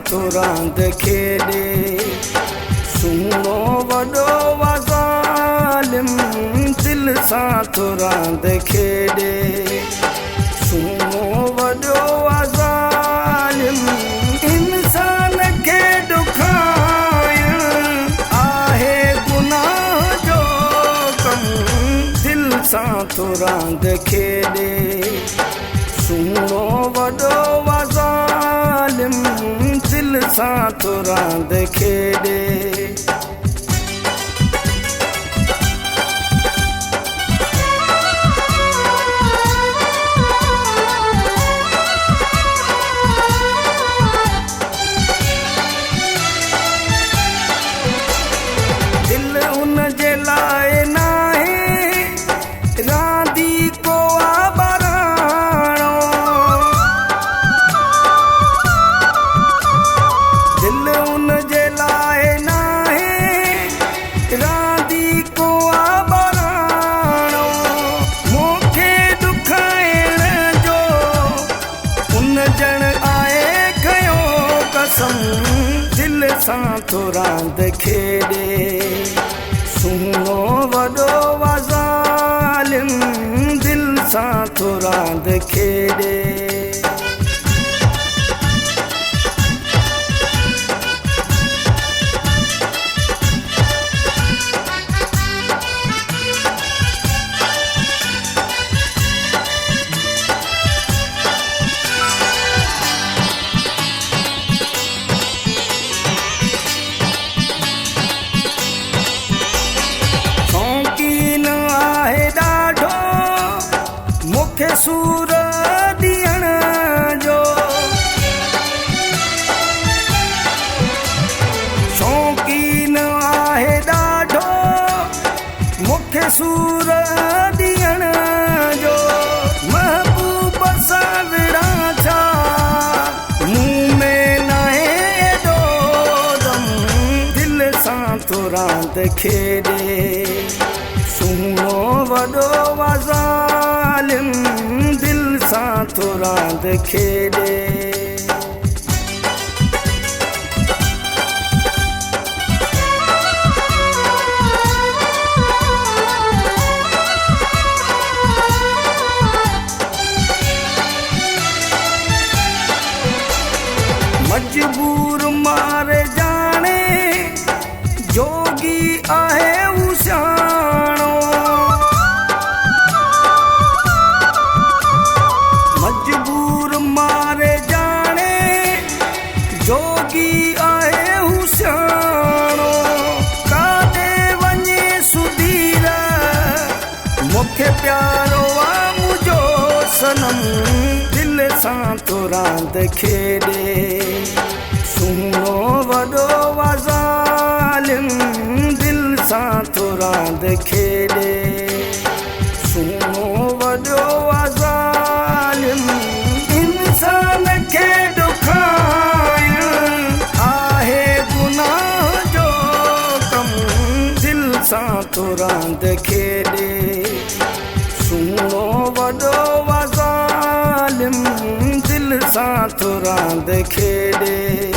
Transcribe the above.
थो रांद खेॾे। सुहिणो वॾो ज़ालिम दिल सां थो रांद खेॾे। सुहिणो वॾो ज़ालिम इंसान खे ॾुखाइण आहे गुनाह जो कमु दिल सां थो रांद खेॾे। सुहिणो वॾो ज़ालिम दिल सां थो रांद खेॾे। दिल उन जे लाइ नाहे रांदी को बराणो। दिल उन जे लाइ नाहे रांदी को बराणो। मूंखे ॾुखाइण जो उन ॼण आहे खयो कसम दिल सां थो रांद खेॾे। सुहिणो वॾो ज़ालिम दिल सां थो रांद खेॾे। मूंखे सूर ॾियण जो शौक़ीन आहे ॾाढो। मूंखे सूर ॾियण जो महबूब सां विढ़ां छा मूं में नाहे एॾो दम दिल सां थो रांद खेॾे। सुहिणो वॾो ज़ालिम दिल सां थो रांद खेॾे। मजबूर मारे जाने जोगी आहे उशाणो। मजबूर मारे जाने जोगी आहे उशाणो। काॾे वञे सुधीर मूंखे प्यारो आहे मुंहिंजो सनम दिल सां थो रांद खेॾे। सुहिणो वॾो ज़ालिम दिल सां थो रांद खेॾे। सुहिणो वॾो ज़ालिम इंसान खे ॾुखाइण आहे गुनाह जो कमु दिल सां थो रांद खेॾे। सुहिणो वॾो ज़ालिम दिल सां थो रांद खेॾे।